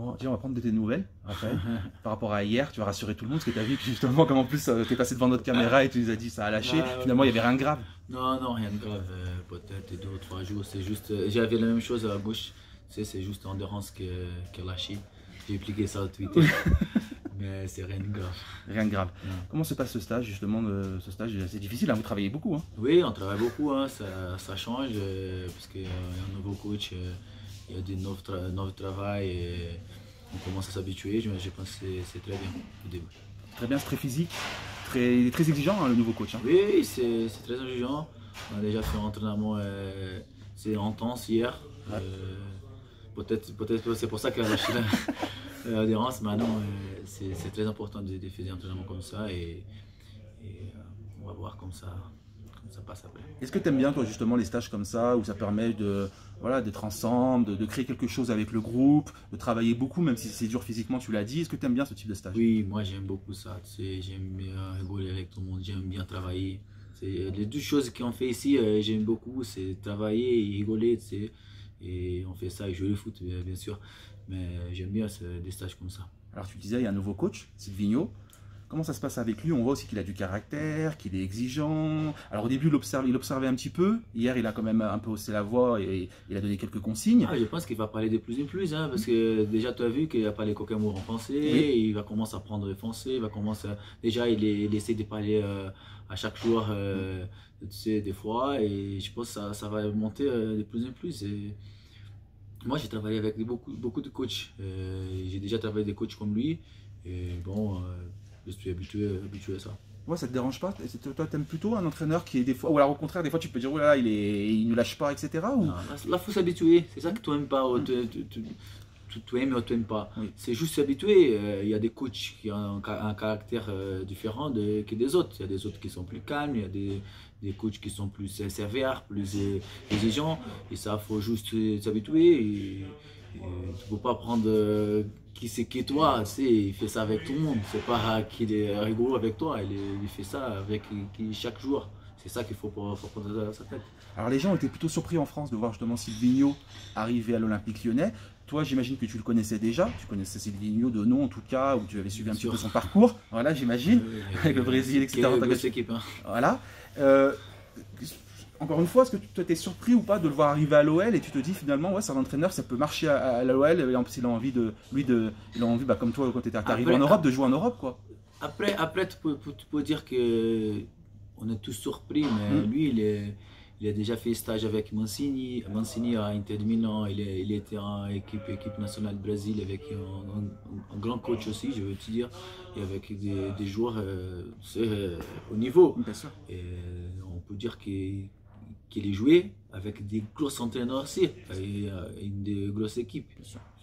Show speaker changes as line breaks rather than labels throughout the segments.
Bon, tiens, on va prendre de tes nouvelles, Raphaël. Par rapport à hier, tu vas rassurer tout le monde, parce que tu as vu que justement, comme en plus, tu es passé devant notre caméra et tu nous as dit ça a lâché. Finalement, il n'y avait rien de grave.
Non, non, rien de grave. Peut-être 2 ou 3 jours. C'est juste. J'avais la même chose à la gauche. C'est juste endurance qui a lâché. J'ai expliqué ça au Twitter. Mais c'est rien de grave.
Rien de grave.
Non.
Comment se passe ce stage, justement? Ce stage, c'est difficile, hein, vous travaillez beaucoup. Hein.
Oui, on travaille beaucoup. Hein, ça change. Parce qu'il y a un nouveau coach. Il y a des nouveaux travail. Et on commence à s'habituer. Je pense que c'est très bien au début.
Très bien, c'est très physique. Il est très exigeant, hein, le nouveau coach. Hein.
Oui, c'est très exigeant. On a déjà fait un entraînement. C'est intense hier. Ouais. Peut-être c'est pour ça qu'elle a lâché l'adhérence. Maintenant, c'est très important de faire des entraînements comme ça et on va voir comme ça passe après.
Est-ce que tu aimes bien, toi, justement, les stages comme ça, où ça permet de, voilà, d'être ensemble, de créer quelque chose avec le groupe, de travailler beaucoup, même si c'est dur physiquement, tu l'as dit. Est-ce que tu aimes bien ce type de stage?
Oui, moi j'aime beaucoup ça. J'aime bien rigoler avec tout le monde, j'aime bien travailler. Les 2 choses qu'on fait ici, j'aime beaucoup, c'est travailler et rigoler. Et on fait ça et jouer le foot, bien sûr. Mais j'aime bien des stages comme ça.
Alors tu disais, il y a un nouveau coach, Silvino. Comment ça se passe avec lui? On voit aussi qu'il a du caractère, qu'il est exigeant. Alors au début, il observait un petit peu. Hier, il a quand même un peu haussé la voix et il a donné quelques consignes.
Je pense qu'il va parler de plus en plus, hein, parce que déjà, tu as vu qu'il a parlé qu'aucun mot en français. Oui. Il va commencer à prendre le français. Déjà, il essaie de parler à chaque joueur, tu sais, des fois. Et je pense que ça va monter de plus en plus. Et moi, j'ai travaillé avec beaucoup de coachs. J'ai déjà travaillé avec des coachs comme lui. Et bon, je suis habitué à ça.
Ouais, ça te dérange pas? Toi, t'aimes plutôt un entraîneur qui est des fois, ou alors au contraire, des fois tu peux dire, oh là là, il ne lâche pas, etc. Ou...
Non, là, il faut s'habituer. C'est ça que tu n'aimes pas, tu aimes ou tu n'aimes pas. Oui. C'est juste s'habituer. Il y a des coachs qui ont un caractère différent que des autres. Il y a des autres qui sont plus calmes, il y a des coachs qui sont plus sévères, plus exigeants. Et ça, il faut juste s'habituer. Tu ne peux pas prendre qui c'est qui est toi, tu sais, il fait ça avec tout le monde. C'est pas qu'il est rigolo avec toi, il fait ça avec chaque jour. C'est ça qu'il faut prendre dans sa tête.
Alors les gens étaient plutôt surpris en France de voir justement Silvino arriver à l'Olympique Lyonnais. Toi, j'imagine que tu le connaissais déjà. Tu connaissais Silvino de nom en tout cas, ou tu avais suivi un petit peu son parcours. Voilà, j'imagine, avec le Brésil, etc.
Grosse équipe, hein.
Voilà. Encore une fois, est-ce que tu t'es surpris ou pas de le voir arriver à l'OL et tu te dis finalement, ouais, c'est un entraîneur, ça peut marcher à l'OL et en plus il a envie il a envie, bah, comme toi quand tu es arrivé en Europe, de jouer en Europe, quoi.
Après tu peux dire que on est tous surpris, mais lui il a déjà fait stage avec Mancini à Inter de Milan, il était en équipe nationale du Brésil avec un grand coach aussi, je veux te dire, et avec des joueurs au niveau.
Bien sûr.
Et on peut dire qu'il est joué avec des gros entraîneurs aussi, et une grosses équipes.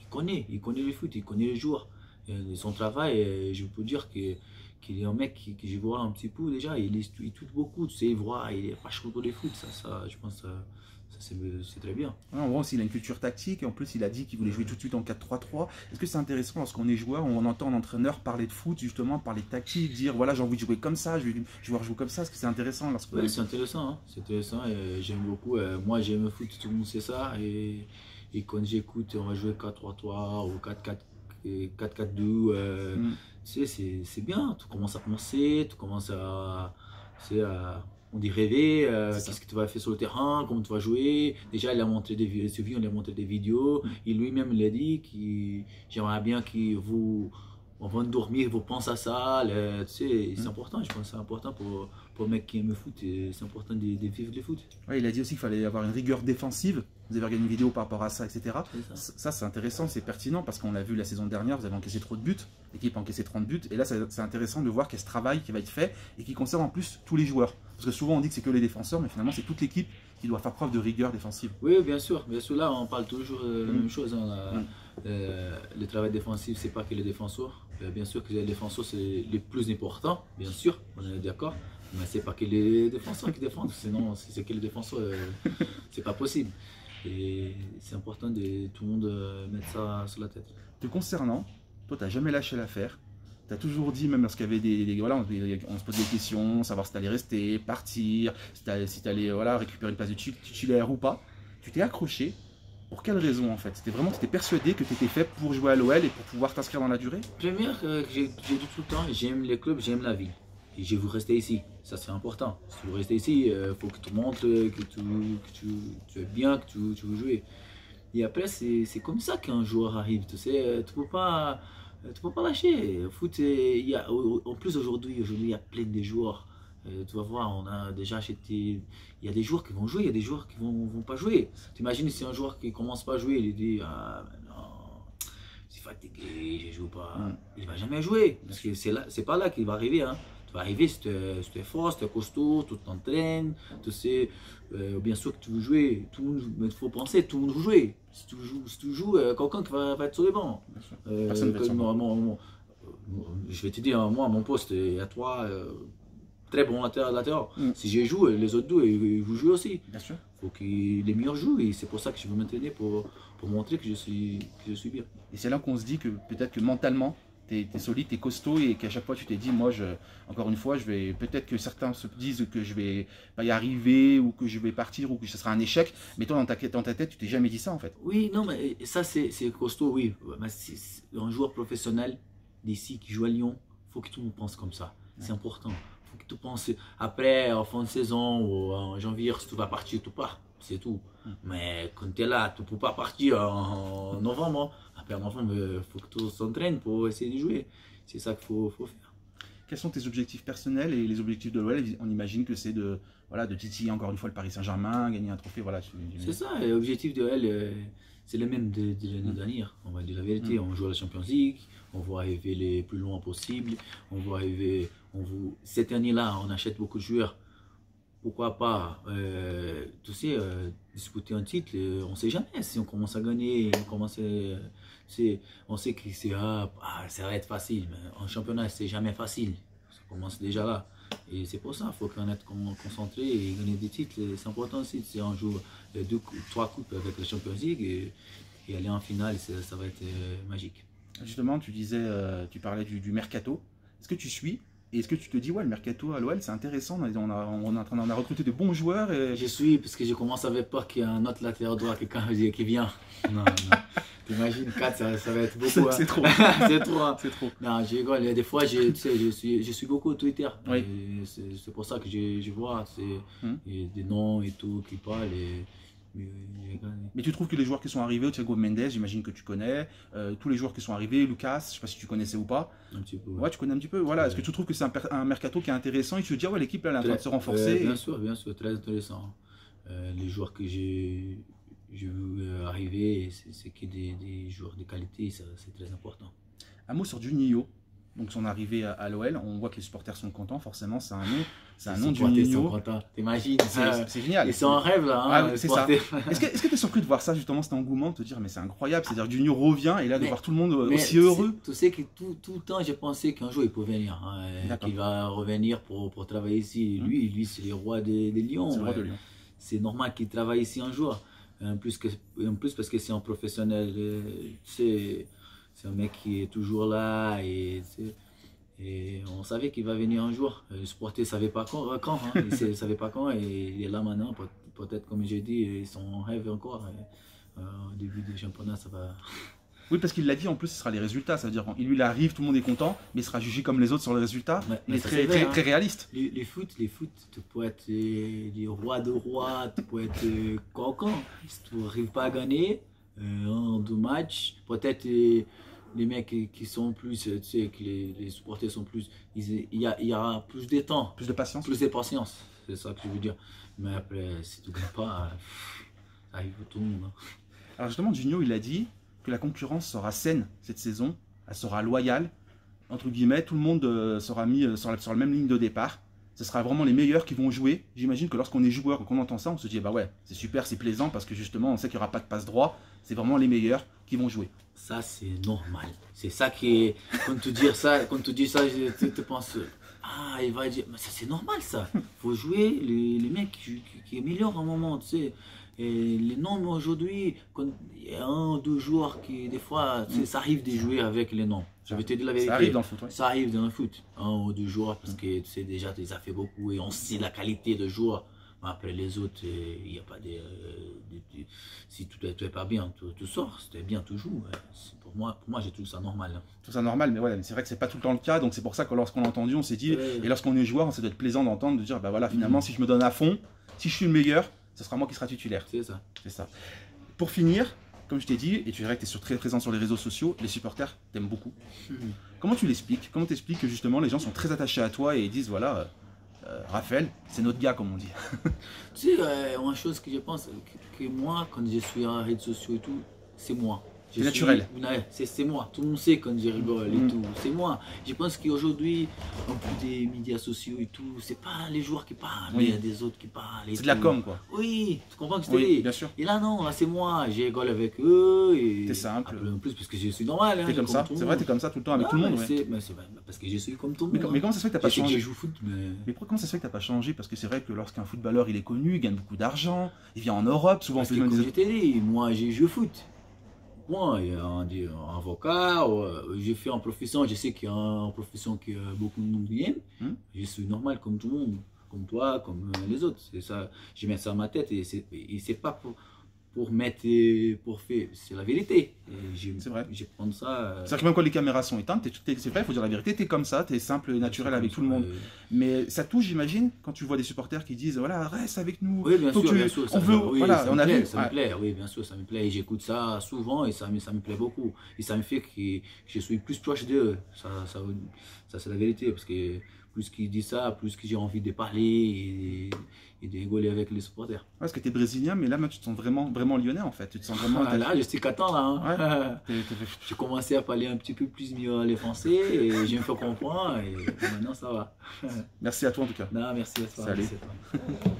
Il connaît le foot, il connaît les joueurs. Et son travail, je peux dire qu'il est un mec qui je vois un petit peu déjà, il touche beaucoup, tu sais, il voit, il est pas chaud pour les foot, ça je pense c'est très bien.
Ouais, on voit aussi il a une culture tactique et en plus il a dit qu'il voulait jouer tout de suite en 4-3-3. Est-ce que c'est intéressant lorsqu'on est joueur, on entend un entraîneur parler de foot, justement parler de tactique, dire voilà j'ai envie de jouer comme ça, je vais jouer comme ça? Est-ce que c'est intéressant lorsqu'on...
Ouais, c'est intéressant, hein. C'est intéressant et j'aime beaucoup. Moi j'aime le foot, tout le monde sait ça et quand j'écoute on va jouer 4-3-3 ou 4-4-2, tu sais, c'est bien, tu commences à penser, tu commences on dit rêver, qu'est-ce que tu vas faire sur le terrain, comment tu vas jouer. Déjà, il a montré on lui a montré des vidéos. Et lui-même, il a dit que j'aimerais bien avant de dormir, vous pensez à ça. Tu sais, c'est important, je pense que c'est important pour le mec qui aime le foot. C'est important de vivre le foot.
Ouais, il a dit aussi qu'il fallait avoir une rigueur défensive. Vous avez regardé une vidéo par rapport à ça, etc. Ça, c'est intéressant, c'est pertinent parce qu'on l'a vu la saison dernière, vous avez encaissé trop de buts. L'équipe a encaissé 30 buts. Et là, c'est intéressant de voir qu'il y a ce travail qui va être fait et qui concerne en plus tous les joueurs. Parce que souvent, on dit que c'est que les défenseurs, mais finalement, c'est toute l'équipe qui doit faire preuve de rigueur défensive.
Oui, bien sûr. Bien sûr, là, on parle toujours de la même chose. Hein. Le travail défensif, c'est pas que les défenseurs. Bien sûr que les défenseurs, c'est le plus important, bien sûr, on est d'accord. Mais c'est pas que les défenseurs qui défendent. Sinon, si c'est que les défenseurs, c'est pas possible. Et c'est important de tout le monde mettre ça sur la tête.
Te concernant, toi, tu n'as jamais lâché l'affaire. Tu as toujours dit, même lorsqu'il y avait voilà, on se pose des questions, savoir si tu allais rester, partir, si tu allais voilà, récupérer une place de titulaire ou pas. Tu t'es accroché Pour quelle raison en fait? C'était vraiment, tu étais persuadé que tu étais fait pour jouer à l'OL et pour pouvoir t'inscrire dans la durée?
Première, j'ai dit tout le temps, j'aime les clubs, j'aime la ville. Et je veux rester ici, ça c'est important. Si tu veux rester ici, il faut que tu montres que tu es bien, que tu veux jouer. Et après, c'est comme ça qu'un joueur arrive, tu sais, tu peux pas lâcher. Au foot, en plus aujourd'hui, il y a plein de joueurs. Tu vas voir, on a déjà acheté. Il y a des joueurs qui vont jouer, il y a des joueurs qui vont pas jouer. T'imagines si un joueur qui commence pas à jouer, il dit ah non, c'est fatigué, je joue pas. Il va jamais jouer parce que c'est pas là qu'il va arriver. Hein. Tu vas arriver, si tu es fort, si tu es costaud, tu t'entraînes, tu sais, bien sûr que tu veux jouer. Tout le monde, il faut penser, tout le monde veut jouer. Si tu joues, quelqu'un qui va être sur les bancs.
Personne va être sur le banc.
Je vais te dire, moi, à mon poste, il y a trois très bons latéraux. Si je joue, les autres deux, ils vont jouer aussi.
Bien sûr.
Il faut que les meilleurs jouent et c'est pour ça que je veux m'entraîner pour montrer que je suis bien.
Et c'est là qu'on se dit que peut-être que mentalement, tu es solide, tu es costaud et qu'à chaque fois tu t'es dit, moi, encore une fois, peut-être que certains se disent que je vais pas y arriver ou que je vais partir ou que ce sera un échec, mais toi, dans ta tête, tu t'es jamais dit ça en fait.
Oui, non, mais ça, c'est costaud, oui. Un joueur professionnel d'ici qui joue à Lyon, il faut que tout le monde pense comme ça. C'est important. Il faut que tu penses, après, en fin de saison ou en janvier, si tu vas partir, tu pars. C'est tout. Mais quand tu es là, tu ne peux pas partir en novembre. Après novembre, il faut que tu t'entraînes pour essayer de jouer. C'est ça qu'il faut faire.
Quels sont tes objectifs personnels et les objectifs de l'OL? On imagine que c'est de titiller encore une fois le Paris Saint-Germain, gagner un trophée. Voilà.
C'est ça, l'objectif de l'OL, c'est le même de l'année dernière. On va dire la vérité, on joue à la Champions League, on veut arriver le plus loin possible. Cette année-là, on achète beaucoup de joueurs. Pourquoi pas, tu sais, disputer un titre, on ne sait jamais. Si on commence à gagner, on sait que ça va être facile, mais en championnat, c'est jamais facile. Ça commence déjà là. Et c'est pour ça qu'il faut qu'on être concentré et gagner des titres. C'est important aussi. Si on joue 3 coupes avec la Champions League et aller en finale, ça va être magique.
Justement, tu parlais du mercato. Est-ce que tu suis? Et est-ce que tu te dis, ouais, le mercato à l'OL, c'est intéressant, on a recruté de bons joueurs et...
Je suis, parce que je commence à avoir peur qu'il y ait un autre latéral droit qui vient. Non. T'imagines, 4, ça va être beaucoup.
C'est trop.
C'est trop. Hein.
C'est trop.
Non, je rigole. Des fois, je suis beaucoup au Twitter.
Oui.
C'est pour ça que je vois des noms et tout qui parlent.
Mais tu trouves que les joueurs qui sont arrivés, Thiago Mendes, j'imagine que tu connais, tous les joueurs qui sont arrivés, Lucas, je ne sais pas si tu connaissais ou pas.
Un petit peu.
Ouais, tu connais un petit peu. Voilà. Est-ce que tu trouves que c'est un mercato qui est intéressant et tu te dis, ouais, l'équipe elle est en train de se renforcer?
Bien sûr, très intéressant. Les joueurs que j'ai vu arriver, c'est que des joueurs de qualité, c'est très important.
Un mot sur Juninho. Donc son arrivée à l'OL, on voit que les supporters sont contents, forcément, c'est un nom de Juninho.
T'imagines,
c'est génial.
Ils sont en rêve là.
Hein, c'est ça. Est-ce que tu es surpris de voir ça, justement, cet engouement, de te dire, mais c'est incroyable, c'est-à-dire que Juninho revient et là, de voir tout le monde aussi heureux?
Tu sais que tout le temps, j'ai pensé qu'un jour il peut venir, qu'il va revenir pour travailler ici. Lui c'est le roi de Lyon.
C'est le roi de Lyon.
C'est normal qu'il travaille ici un jour. En plus parce que c'est un professionnel, c'est un mec qui est toujours là et on savait qu'il va venir un jour. Le supporter ne savait pas quand, hein. Il ne savait pas quand et il est là maintenant. Peut-être, comme j'ai dit, son rêve encore. Au début du championnat, ça va.
Oui, parce qu'il l'a dit, en plus, ce sera les résultats. Ça veut dire, il arrive, tout le monde est content, mais il sera jugé comme les autres sur les résultats. Il est très réaliste.
Les foot, tu peux être le roi de rois, tu peux être coquin. Si tu n'arrives pas à gagner, 2 matchs, peut-être les mecs qui sont plus, tu sais, que les supporters sont plus, il y aura plus de temps.
Plus de patience.
Plus de patience, c'est ça que je veux dire. Mais après, si tu ne gagnes pas, ça arrive pour tout le monde. Hein.
Alors justement, Juninho, il a dit que la concurrence sera saine cette saison, elle sera loyale, entre guillemets, tout le monde sera mis sur la même ligne de départ. Ce sera vraiment les meilleurs qui vont jouer. J'imagine que lorsqu'on est joueur et qu'on entend ça, on se dit, bah ouais, c'est super, c'est plaisant, parce que justement, on sait qu'il n'y aura pas de passe droit, c'est vraiment les meilleurs qui vont jouer.
Ça, c'est normal. C'est ça qui est, quand tu dis ça, tu te penses, il va dire, mais ça c'est normal ça. Il faut jouer les mecs qui est meilleur à un moment, tu sais. Et les noms aujourd'hui, il y a 1 ou 2 joueurs qui, des fois, ça arrive de jouer avec les noms. Je vais te dire la vérité.
Ça arrive dans le foot, ouais.
Ça arrive dans le foot. 1 ou 2 joueurs, parce que tu sais déjà, tu les as fait beaucoup et on sait la qualité de joueur. Après les autres, il n'y a pas si tout n'est pas bien, tu sors. Si tu es bien, tu joues. Pour moi j'ai tout ça normal. Hein.
Tout ça normal, mais voilà, c'est vrai que c'est pas tout le temps le cas. Donc c'est pour ça que lorsqu'on l'a entendu, on s'est dit, et lorsqu'on est joueur, ça doit être plaisant d'entendre, de dire, bah voilà, finalement, si je me donne à fond, si je suis le meilleur, ce sera moi qui sera titulaire.
C'est ça.
C'est ça. Pour finir, comme je t'ai dit, et tu verras que tu es très présent sur les réseaux sociaux, les supporters t'aiment beaucoup. Comment tu l'expliques? Comment t'expliques que justement les gens sont très attachés à toi et ils disent, voilà, Raphaël, c'est notre gars, comme on dit.
Tu sais, une chose que je pense, que moi, quand je suis en réseaux sociaux et tout, c'est moi.
C'est naturel.
C'est moi. Tout le monde sait quand je rigole et tout. C'est moi. Je pense qu'aujourd'hui, en plus des médias sociaux et tout, c'est pas les joueurs qui parlent, mais il y a des autres qui parlent.
C'est de la com, quoi.
Oui, tu comprends que je te dis.
Bien sûr.
Et là, non, là, c'est moi. Je rigole avec eux.
T'es simple.
En plus, parce que je suis normal. Hein,
t'es comme ça. C'est vrai, t'es comme ça tout le temps avec tout le monde.
C'est parce que je suis comme tout le monde.
Mais comment ça se fait que t'as pas changé?
Je joue au foot, mais
comment ça se fait que t'as pas changé? Parce que c'est vrai que lorsqu'un footballeur il est connu, il gagne beaucoup d'argent, il vient en Europe, souvent
c'est comme je t'ai dit, moi j'ai joué au foot. Moi, il y a un avocat, j'ai fait en profession, je sais qu'il y a une profession que beaucoup de monde aime. Je suis normal comme tout le monde, comme toi, comme les autres. C'est ça, je mets ça à ma tête et c'est pas pour mettre, pour faire, c'est la vérité.
C'est vrai.
Je prends ça.
C'est-à-dire que même quand les caméras sont éteintes, c'est vrai, il faut dire la vérité, t'es comme ça, t'es simple et naturel avec tout le monde. Mais ça touche, j'imagine, quand tu vois des supporters qui disent, voilà, reste avec nous.
Oui, bien sûr,
on veut, voilà, on a vu.
Ça me plaît, oui, bien sûr, ça me plaît. Et j'écoute ça souvent et ça me plaît beaucoup. Et ça me fait que je suis plus proche d'eux. Ça c'est la vérité, parce que plus qu'ils disent ça, plus que j'ai envie de parler et de rigoler avec les supporters.
Ouais, parce que tu es brésilien, mais là, tu te sens vraiment lyonnais en fait. Tu te sens vraiment.
Là, je suis 4 ans là. Hein. J'ai commencé à parler un petit peu plus mieux les Français et j'ai me fait comprendre et maintenant ça va.
Merci à toi en tout cas.
Non, merci à toi.
Salut.
Merci à toi.